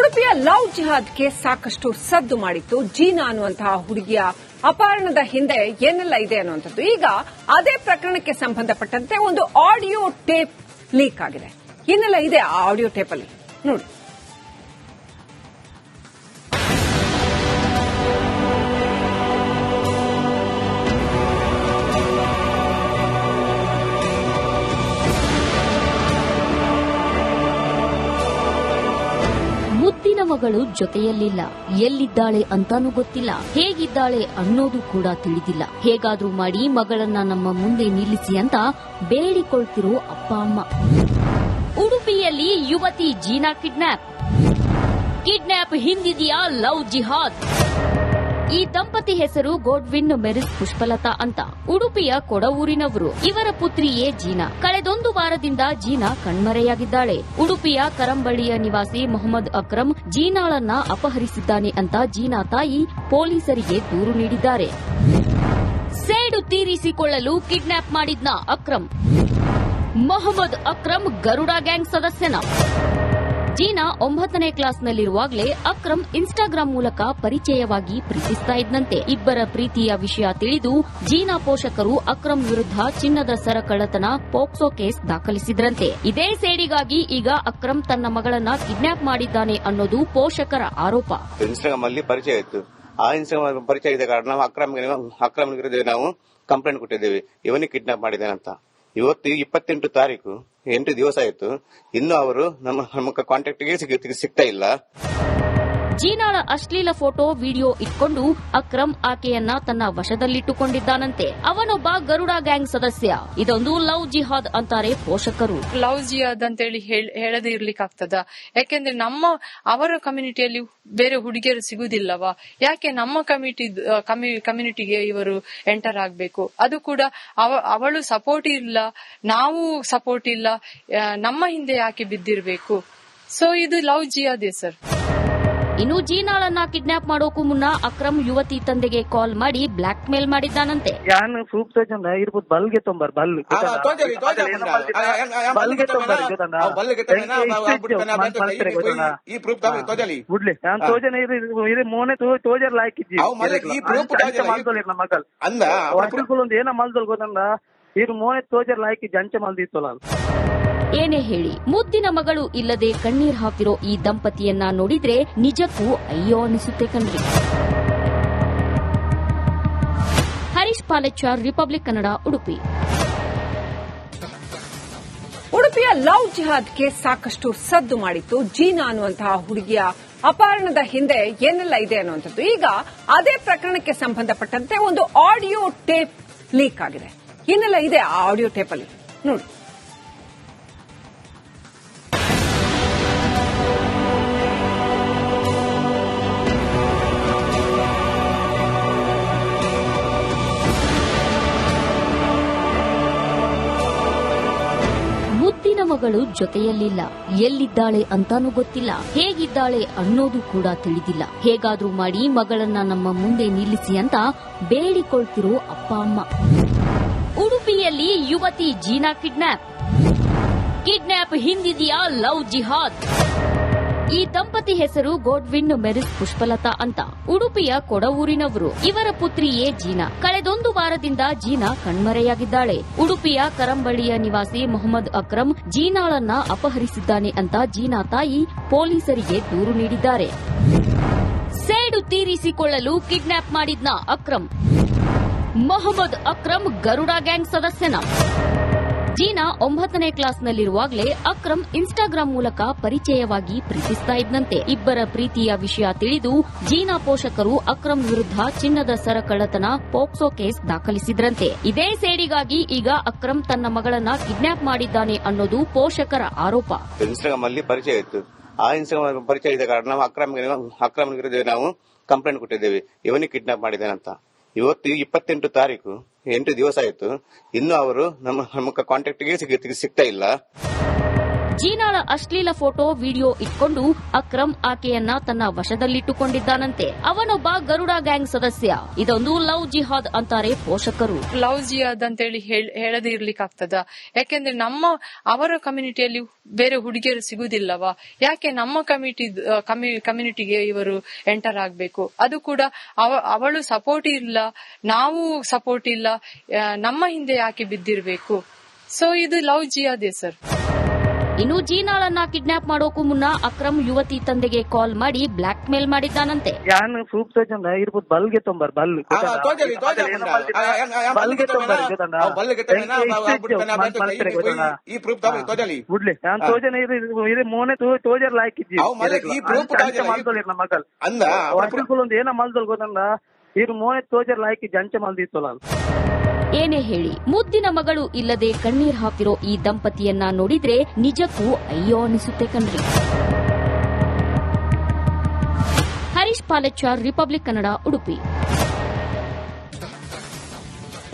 ಉಡುಪಿಯ ಲವ್ ಜಿಹಾದ್ಗೆ ಸಾಕಷ್ಟು ಸದ್ದು ಮಾಡಿತ್ತು. ಜೀನಾ ಅನ್ನುವಂತಹ ಹುಡುಗಿಯ ಅಪಹರಣದ ಹಿಂದೆ ಏನೆಲ್ಲ ಇದೆ ಅನ್ನುವಂಥದ್ದು. ಈಗ ಅದೇ ಪ್ರಕರಣಕ್ಕೆ ಸಂಬಂಧಪಟ್ಟಂತೆ ಒಂದು ಆಡಿಯೋ ಟೇಪ್ ಲೀಕ್ ಆಗಿದೆ. ಏನೆಲ್ಲ ಇದೆ ಆ ಆಡಿಯೋ ಟೇಪ್ ಅಲ್ಲಿ ನೋಡಿ. ಮುದ್ದಿನ ಮಗಳು ಜೊತೆಯಲ್ಲಿಲ್ಲ, ಎಲ್ಲಿದ್ದಾಳೆ ಅಂತಾನೂ ಗೊತ್ತಿಲ್ಲ, ಹೇಗಿದ್ದಾಳೆ ಅನ್ನೋದು ಕೂಡ ತಿಳಿದಿಲ್ಲ. ಹೇಗಾದ್ರೂ ಮಾಡಿ ಮಗಳನ್ನ ನಮ್ಮ ಮುಂದೆ ನಿಲ್ಲಿಸಿ ಅಂತ ಬೇಡಿಕೊಳ್ತಿರೋ ಅಪ್ಪ ಅಮ್ಮ. ಉಡುಪಿಯಲ್ಲಿ ಯುವತಿ ಜೀನಾ ಕಿಡ್ನಾಪ್ ಹಿಂದಿದೆಯಾ ಲವ್ ಜಿಹಾದ್? ಈ ದಂಪತಿ ಹೆಸರು ಗೋಡ್ವಿನ್ ಮೆರಿಸ್ ಪುಷ್ಪಲತಾ ಅಂತ. ಉಡುಪಿಯ ಕೊಡವೂರಿನವರು. ಇವರ ಪುತ್ರಿಯೇ ಜೀನಾ. ಕಳೆದೊಂದು ವಾರದಿಂದ ಜೀನಾ ಕಣ್ಮರೆಯಾಗಿದ್ದಾಳೆ. ಉಡುಪಿಯ ಕರಂಬಳ್ಳಿಯ ನಿವಾಸಿ ಮೊಹಮ್ಮದ್ ಅಕ್ರಮ್ ಜೀನಾಳನ್ನ ಅಪಹರಿಸಿದ್ದಾನೆ ಅಂತ ಜೀನಾ ತಾಯಿ ಪೊಲೀಸರಿಗೆ ದೂರು ನೀಡಿದ್ದಾರೆ. ಸೇಡು ತೀರಿಸಿಕೊಳ್ಳಲು ಕಿಡ್ನಾಪ್ ಮಾಡಿದ್ನ ಅಕ್ರಮ್. ಮೊಹಮ್ಮದ್ ಅಕ್ರಮ್ ಗರುಡ ಗ್ಯಾಂಗ್ ಸದಸ್ಯನ. ಜೀನಾ 9ನೇ ಕ್ಲಾಸ್ನಲ್ಲಿರುವಾಗಲೇ ಅಕ್ರಮ್ ಇನ್ಸ್ಟಾಗ್ರಾಂ ಮೂಲಕ ಪರಿಚಯವಾಗಿ ಪ್ರೀತಿಸ್ತಾ ಇದ್ದಂತೆ. ಇಬ್ಬರ ಪ್ರೀತಿಯ ವಿಷಯ ತಿಳಿದು ಜೀನಾ ಪೋಷಕರು ಅಕ್ರಮ್ ವಿರುದ್ಧ ಚಿನ್ನದ ಸರ ಕಳ್ಳತನ ಪೋಕ್ಸೋ ಕೇಸ್ ದಾಖಲಿಸಿದ್ರಂತೆ. ಇದೇ ಸೇಡಿಗಾಗಿ ಈಗ ಅಕ್ರಮ್ ತನ್ನ ಮಗಳನ್ನ ಕಿಡ್ನಾಪ್ ಮಾಡಿದ್ದಾನೆ ಅನ್ನೋದು ಪೋಷಕರ ಆರೋಪ. ಇನ್ಸ್ಟಾಗ್ರಾಮ್ ಅಲ್ಲಿ ಪರಿಚಯ ಇತ್ತು. ಆ ಇನ್ಸ್ಟಾಗ್ರಾಮ್ ಪರಿಚಯ ಇದ್ದ ಕಾರಣ ಅಕ್ರಮ್ ವಿರುದ್ಧ ನಾವು ಕಂಪ್ಲೇಂಟ್ ಕೊಟ್ಟಿದ್ದೇವೆ, ಇವನಿಗೆ ಕಿಡ್ನಾಪ್ ಮಾಡಿದ್ದಾನಂತ. ಇವತ್ತು 28 ತಾರೀಕು 8 ದಿವಸ ಆಯಿತು, ಇನ್ನು ಅವರು ನಮ್ಮ ಕಾಂಟ್ಯಾಕ್ಟ್ಗೆ ಸಿಗ್ತಾ ಇಲ್ಲ. ಜೀನಾಳ ಅಶ್ಲೀಲ ಫೋಟೋ ವಿಡಿಯೋ ಇಟ್ಕೊಂಡು ಅಕ್ರಮ್ ಆಕೆಯನ್ನ ತನ್ನ ವಶದಲ್ಲಿಟ್ಟುಕೊಂಡಿದ್ದಾನಂತೆ. ಅವನೊಬ್ಬ ಗರುಡ ಗ್ಯಾಂಗ್ ಸದಸ್ಯ. ಇದೊಂದು ಲವ್ ಜಿಹಾದ್ ಅಂತಾರೆ ಪೋಷಕರು. ಲವ್ ಜಿಹಾದ್ ಅಂತ ಹೇಳದೇ ಇರ್ಲಿಕ್ಕಾಗ್ತದ? ಯಾಕೆಂದ್ರೆ ಅವರ ಕಮ್ಯುನಿಟಿಯಲ್ಲಿ ಬೇರೆ ಹುಡುಗಿಯರು ಸಿಗುದಿಲ್ಲವಾ? ಯಾಕೆ ನಮ್ಮ ಕಮ್ಯುನಿಟಿಗೆ ಇವರು ಎಂಟರ್ ಆಗ್ಬೇಕು? ಅದು ಕೂಡ ಅವಳು ಸಪೋರ್ಟ್ ಇಲ್ಲ, ನಾವು ಸಪೋರ್ಟ್ ಇಲ್ಲ, ನಮ್ಮ ಹಿಂದೆ ಯಾಕೆ ಬಿದ್ದಿರ್ಬೇಕು? ಸೊ ಇದು ಲವ್ ಜಿಹಾದೇ ಸರ್. ಇನ್ನು ಜೀನಾಳನ್ನ ಕಿಡ್ನಾಪ್ ಮಾಡೋಕು ಮುನ್ನ ಅಕ್ರಮ್ ಯುವತಿ ತಂದೆಗೆ ಕಾಲ್ ಮಾಡಿ ಬ್ಲಾಕ್ ಮೇಲ್ ಮಾಡಿದ್ದಾನಂತೆ. ಏನೇ ಹೇಳಿ, ಮುದ್ದಿನ ಮಗಳು ಇಲ್ಲದೆ ಕಣ್ಣೀರ್ ಹಾಕಿರೋ ಈ ದಂಪತಿಯನ್ನ ನೋಡಿದ್ರೆ ನಿಜಕ್ಕೂ ಅಯ್ಯೋ ಅನಿಸುತ್ತೆ ಕಣ್ರಿ. ಹರೀಶ್ ಪಾಲೆಚ್ಚಾರ್, ರಿಪಬ್ಲಿಕ್ ಕನ್ನಡ, ಉಡುಪಿ. ಉಡುಪಿಯ ಲವ್ ಜಿಹಾದ್ಗೆ ಸಾಕಷ್ಟು ಸದ್ದು ಮಾಡಿತ್ತು. ಜೀನಾ ಅನ್ನುವಂತಹ ಹುಡುಗಿಯ ಅಪಹರಣದ ಹಿಂದೆ ಏನೆಲ್ಲ ಇದೆ ಅನ್ನುವಂಥದ್ದು. ಈಗ ಅದೇ ಪ್ರಕರಣಕ್ಕೆ ಸಂಬಂಧಪಟ್ಟಂತೆ ಒಂದು ಆಡಿಯೋ ಟೇಪ್ ಲೀಕ್ ಆಗಿದೆ. ಏನೆಲ್ಲ ಇದೆ ಆ ಆಡಿಯೋ ಟೇಪ್ ಅಲ್ಲಿ ನೋಡಿ. ಮುದ್ದಿನ ಮಗಳು ಜೊತೆಯಲ್ಲಿಲ್ಲ, ಎಲ್ಲಿದ್ದಾಳೆ ಅಂತಾನೂ ಗೊತ್ತಿಲ್ಲ, ಹೇಗಿದ್ದಾಳೆ ಅನ್ನೋದು ಕೂಡ ತಿಳಿದಿಲ್ಲ. ಹೇಗಾದ್ರೂ ಮಾಡಿ ಮಗಳನ್ನ ನಮ್ಮ ಮುಂದೆ ನಿಲ್ಲಿಸಿ ಅಂತ ಬೇಡಿಕೊಳ್ತಿರೋ ಅಪ್ಪ ಅಮ್ಮ. ಉಡುಪಿಯಲ್ಲಿ ಯುವತಿ ಜೀನಾ ಕಿಡ್ನಾಪ್ ಹಿಂದಿದೆಯಾ ಲವ್ ಜಿಹಾದ್? ಈ ದಂಪತಿ ಹೆಸರು ಗೋಡ್ವಿನ್ ಮೆರಿಸ್ ಪುಷ್ಪಲತಾ ಅಂತ. ಉಡುಪಿಯ ಕೊಡವೂರಿನವರು. ಇವರ ಪುತ್ರಿಯೇ ಜೀನಾ. ಕಳೆದೊಂದು ವಾರದಿಂದ ಜೀನಾ ಕಣ್ಮರೆಯಾಗಿದ್ದಾಳೆ. ಉಡುಪಿಯ ಕರಂಬಳ್ಳಿಯ ನಿವಾಸಿ ಮೊಹಮ್ಮದ್ ಅಕ್ರಮ್ ಜೀನಾಳನ್ನ ಅಪಹರಿಸಿದ್ದಾನೆ ಅಂತ ಜೀನಾ ತಾಯಿ ಪೊಲೀಸರಿಗೆ ದೂರು ನೀಡಿದ್ದಾರೆ. ಸೇಡು ತೀರಿಸಿಕೊಳ್ಳಲು ಕಿಡ್ನಾಪ್ ಮಾಡಿದ್ನ ಅಕ್ರಮ್. ಮೊಹಮ್ಮದ್ ಅಕ್ರಮ್ ಗರುಡ ಗ್ಯಾಂಗ್ ಸದಸ್ಯನ. ಜೀನಾ 9ನೇ ಕ್ಲಾಸ್ನಲ್ಲಿರುವಾಗಲೇ ಅಕ್ರಮ್ ಇನ್ಸ್ಟಾಗ್ರಾಂ ಮೂಲಕ ಪರಿಚಯವಾಗಿ ಪ್ರೀತಿಸ್ತಾ ಇದ್ದಂತೆ. ಇಬ್ಬರ ಪ್ರೀತಿಯ ವಿಷಯ ತಿಳಿದು ಜೀನಾ ಪೋಷಕರು ಅಕ್ರಮ್ ವಿರುದ್ಧ ಚಿನ್ನದ ಸರ ಕಳ್ಳತನ ಪೋಕ್ಸೋ ಕೇಸ್ ದಾಖಲಿಸಿದ್ರಂತೆ. ಇದೇ ಸೇಡಿಗಾಗಿ ಈಗ ಅಕ್ರಮ್ ತನ್ನ ಮಗಳನ್ನ ಕಿಡ್ನಾಪ್ ಮಾಡಿದ್ದಾನೆ ಅನ್ನೋದು ಪೋಷಕರ ಆರೋಪ. ಇನ್ಸ್ಟಾಗ್ರಾಮ್ ಅಲ್ಲಿ ಪರಿಚಯ ಇತ್ತು. ಆ ಇನ್ಸ್ಟಾಗ್ರಾಮ್ ಪರಿಚಯ ಇದ್ದ ಕಾರಣ ಅಕ್ರಮ್ ವಿರುದ್ಧ ನಾವು ಕಂಪ್ಲೇಂಟ್ ಕೊಟ್ಟಿದ್ದೇವೆ, ಇವನಿಗೆ ಕಿಡ್ನಾಪ್ ಮಾಡಿದ್ದಾನಂತ. ಇವತ್ತು 28 ತಾರೀಕು 8 ದಿವಸ ಆಯಿತು, ಇನ್ನು ಅವರು ನಮ್ಮ ಕಾಂಟ್ಯಾಕ್ಟ್ಗೆ ಸಿಗ್ತಾ ಇಲ್ಲ. ಜೀನಾಳ ಅಶ್ಲೀಲ ಫೋಟೋ ವಿಡಿಯೋ ಇಟ್ಕೊಂಡು ಅಕ್ರಮ್ ಆಕೆಯನ್ನ ತನ್ನ ವಶದಲ್ಲಿಟ್ಟುಕೊಂಡಿದ್ದಾನಂತೆ. ಅವನೊಬ್ಬ ಗರುಡ ಗ್ಯಾಂಗ್ ಸದಸ್ಯ. ಇದೊಂದು ಲವ್ ಜಿಹಾದ್ ಅಂತಾರೆ ಪೋಷಕರು. ಲವ್ ಜಿಹಾದ್ ಅಂತೇಳಿ ಹೇಳದೇ ಇರ್ಲಿಕ್ಕಾಗ್ತದ? ಯಾಕೆಂದ್ರೆ ಅವರ ಕಮ್ಯುನಿಟಿಯಲ್ಲಿ ಬೇರೆ ಹುಡುಗಿಯರು ಸಿಗುದಿಲ್ಲವಾ? ಯಾಕೆ ನಮ್ಮ ಕಮ್ಯುನಿಟಿಗೆ ಇವರು ಎಂಟರ್ ಆಗ್ಬೇಕು? ಅದು ಕೂಡ ಅವಳು ಸಪೋರ್ಟ್ ಇಲ್ಲ, ನಾವು ಸಪೋರ್ಟ್ ಇಲ್ಲ, ನಮ್ಮ ಹಿಂದೆ ಯಾಕೆ ಬಿದ್ದಿರ್ಬೇಕು? ಸೊ ಇದು ಲವ್ ಜಿಹಾದೇ ಸರ್. ಇನ್ನು ಜೀನಾಳನ್ನ ಕಿಡ್ನಾಪ್ ಮಾಡೋಕು ಮುನ್ನ ಅಕ್ರಮ್ ಯುವತಿ ತಂದೆಗೆ ಕಾಲ್ ಮಾಡಿ ಬ್ಲಾಕ್ ಮೇಲ್ ಮಾಡಿದ್ದಾನಂತೆ. ಏನೇ ಹೇಳಿ, ಮುದ್ದಿನ ಮಗಳು ಇಲ್ಲದೆ ಕಣ್ಣೀರ್ ಹಾಕಿರೋ ಈ ದಂಪತಿಯನ್ನ ನೋಡಿದ್ರೆ ನಿಜಕ್ಕೂ ಅಯ್ಯೋ ಅನಿಸುತ್ತೆ ಕಣ್ರಿ. ಹರೀಶ್ ಪಾಲೆಚ್ಚಾರ್, ರಿಪಬ್ಲಿಕ್ ಕನ್ನಡ, ಉಡುಪಿ.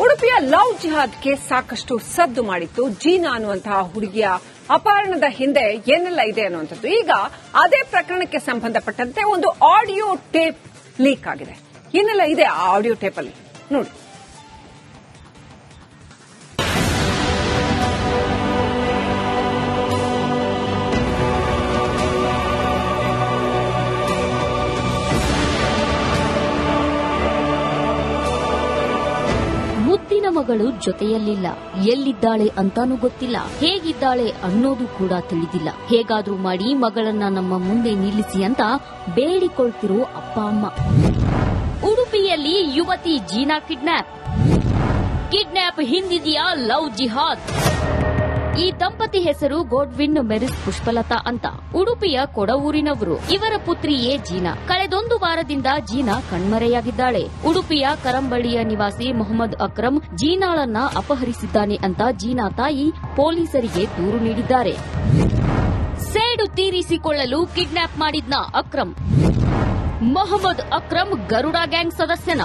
ಉಡುಪಿಯ ಲವ್ ಜಿಹಾದ್ಗೆ ಸಾಕಷ್ಟು ಸದ್ದು ಮಾಡಿತ್ತು ಜೀನಾ ಅನ್ನುವಂತಹ ಹುಡುಗಿಯ ಅಪಹರಣದ ಹಿಂದೆ ಏನೆಲ್ಲ ಇದೆ ಅನ್ನುವಂಥದ್ದು. ಈಗ ಅದೇ ಪ್ರಕರಣಕ್ಕೆ ಸಂಬಂಧಪಟ್ಟಂತೆ ಒಂದು ಆಡಿಯೋ ಟೇಪ್ ಲೀಕ್ ಆಗಿದೆ. ಏನೆಲ್ಲ ಇದೆ ಆ ಆಡಿಯೋ ಟೇಪ್ ಅಲ್ಲಿ ನೋಡಿ. ಮುದ್ದಿನ ಮಗಳು ಜೊತೆಯಲ್ಲಿಲ್ಲ, ಎಲ್ಲಿದ್ದಾಳೆ ಅಂತಾನೂ ಗೊತ್ತಿಲ್ಲ, ಹೇಗಿದ್ದಾಳೆ ಅನ್ನೋದು ಕೂಡ ತಿಳಿದಿಲ್ಲ. ಹೇಗಾದ್ರೂ ಮಾಡಿ ಮಗಳನ್ನ ನಮ್ಮ ಮುಂದೆ ನಿಲ್ಲಿಸಿ ಅಂತ ಬೇಡಿಕೊಳ್ತಿರೋ ಅಪ್ಪ ಅಮ್ಮ. ಉಡುಪಿಯಲ್ಲಿ ಯುವತಿ ಜೀನಾ ಕಿಡ್ನಾಪ್ ಹಿಂದಿದೆಯಾ ಲವ್ ಜಿಹಾದ್? ಈ ದಂಪತಿ ಹೆಸರು ಗೋಡ್ವಿನ್ ಮೆರಿಸ್ ಪುಷ್ಪಲತಾ ಅಂತ. ಉಡುಪಿಯ ಕೊಡವೂರಿನವರು. ಇವರ ಪುತ್ರಿಯೇ ಜೀನಾ. ಕಳೆದೊಂದು ವಾರದಿಂದ ಜೀನಾ ಕಣ್ಮರೆಯಾಗಿದ್ದಾಳೆ. ಉಡುಪಿಯ ಕರಂಬಳ್ಳಿಯ ನಿವಾಸಿ ಮೊಹಮ್ಮದ್ ಅಕ್ರಮ್ ಜೀನಾಳನ್ನ ಅಪಹರಿಸಿದ್ದಾನೆ ಅಂತ ಜೀನಾ ತಾಯಿ ಪೊಲೀಸರಿಗೆ ದೂರು ನೀಡಿದ್ದಾರೆ. ಸೇಡು ತೀರಿಸಿಕೊಳ್ಳಲು ಕಿಡ್ನಾಪ್ ಮಾಡಿದ್ನ ಅಕ್ರಮ್. ಮೊಹಮ್ಮದ್ ಅಕ್ರಮ್ ಗರುಡ ಗ್ಯಾಂಗ್ ಸದಸ್ಯನ.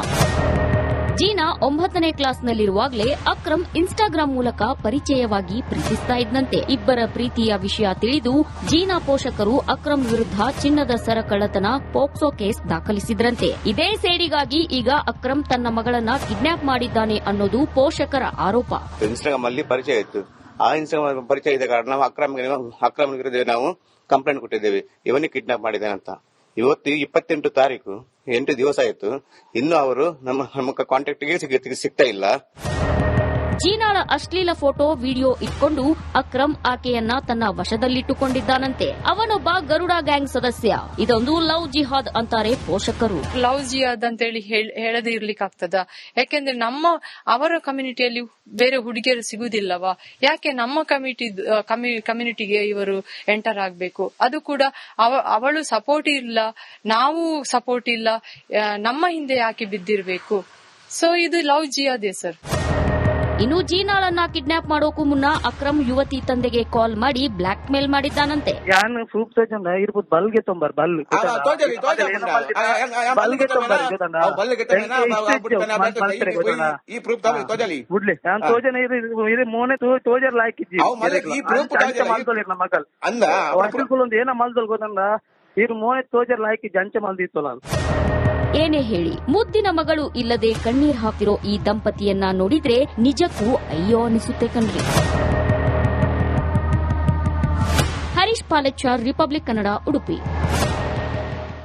ಜೀನಾ 9ನೇ ಕ್ಲಾಸ್ನಲ್ಲಿರುವಾಗಲೇ ಅಕ್ರಮ್ ಇನ್ಸ್ಟಾಗ್ರಾಂ ಮೂಲಕ ಪರಿಚಯವಾಗಿ ಪ್ರೀತಿಸ್ತಾ ಇದ್ದಂತೆ. ಇಬ್ಬರ ಪ್ರೀತಿಯ ವಿಷಯ ತಿಳಿದು ಜೀನಾ ಪೋಷಕರು ಅಕ್ರಮ್ ವಿರುದ್ಧ ಚಿನ್ನದ ಸರ ಕಳ್ಳತನ ಪೋಕ್ಸೋ ಕೇಸ್ ದಾಖಲಿಸಿದ್ರಂತೆ. ಇದೇ ಸೇಡಿಗಾಗಿ ಈಗ ಅಕ್ರಮ್ ತನ್ನ ಮಗಳನ್ನ ಕಿಡ್ನಾಪ್ ಮಾಡಿದ್ದಾನೆ ಅನ್ನೋದು ಪೋಷಕರ ಆರೋಪ. ಇನ್ಸ್ಟಾಗ್ರಾಮ್ ಅಲ್ಲಿ ಪರಿಚಯ ಇತ್ತು. ಆ ಇನ್ಸ್ಟಾಗ್ರಾಮ್ ಪರಿಚಯ ಇದ್ದ ಕಾರಣ ನಾವು ಅಕ್ರಮ್ ವಿರುದ್ಧ ನಾವು ಕಂಪ್ಲೇಂಟ್ ಕೊಟ್ಟಿದ್ದೇವೆ, ಇವನಿಗೆ ಕಿಡ್ನಾಪ್ ಮಾಡಿದ್ದಾನಂತ. ಇವತ್ತು 28 ತಾರೀಕು 8 ದಿವಸ ಆಯಿತು, ಇನ್ನು ಅವರು ನಮ್ಮ ಕಾಂಟ್ಯಾಕ್ಟ್ಗೆ ಸಿಗ್ತಾ ಇಲ್ಲ. ಜೀನಾಳ ಅಶ್ಲೀಲ ಫೋಟೋ ವಿಡಿಯೋ ಇಟ್ಕೊಂಡು ಅಕ್ರಮ್ ಆಕೆಯನ್ನ ತನ್ನ ವಶದಲ್ಲಿಟ್ಟುಕೊಂಡಿದ್ದಾನಂತೆ. ಅವನೊಬ್ಬ ಗರುಡ ಗ್ಯಾಂಗ್ ಸದಸ್ಯ. ಇದೊಂದು ಲವ್ ಜಿಹಾದ್ ಅಂತಾರೆ ಪೋಷಕರು. ಲವ್ ಜಿಹಾದ್ ಅಂತೇಳಿ ಹೇಳದೇ ಇರ್ಲಿಕ್ಕಾಗ್ತದ? ಯಾಕೆಂದ್ರೆ ಅವರ ಕಮ್ಯುನಿಟಿಯಲ್ಲಿ ಬೇರೆ ಹುಡುಗಿಯರು ಸಿಗುದಿಲ್ಲವಾ? ಯಾಕೆ ನಮ್ಮ ಕಮ್ಯುನಿಟಿಗೆ ಇವರು ಎಂಟರ್ ಆಗ್ಬೇಕು? ಅದು ಕೂಡ ಅವಳು ಸಪೋರ್ಟ್ ಇಲ್ಲ, ನಾವು ಸಪೋರ್ಟ್ ಇಲ್ಲ, ನಮ್ಮ ಹಿಂದೆ ಯಾಕೆ ಬಿದ್ದಿರ್ಬೇಕು? ಸೊ ಇದು ಲವ್ ಜಿಹಾದೇ ಸರ್. ಇನ್ನು ಜೀನಾಳನ್ನ ಕಿಡ್ನಾಪ್ ಮಾಡೋಕು ಮುನ್ನ ಅಕ್ರಮ್ ಯುವತಿ ತಂದೆಗೆ ಕಾಲ್ ಮಾಡಿ ಬ್ಲಾಕ್ ಮೇಲ್ ಮಾಡಿದ್ದಾನಂತೆ. ಏನೇ ಹೇಳಿ, ಮುದ್ದಿನ ಮಗಳು ಇಲ್ಲದೆ ಕಣ್ಣೀರ್ ಹಾಕಿರೋ ಈ ದಂಪತಿಯನ್ನ ನೋಡಿದ್ರೆ ನಿಜಕ್ಕೂ ಅಯ್ಯೋ ಅನಿಸುತ್ತೆ ಕಣ್ರಿ. ಹರೀಶ್ ಪಾಲೆಚ್ಚಾರ್, ರಿಪಬ್ಲಿಕ್ ಕನ್ನಡ, ಉಡುಪಿ.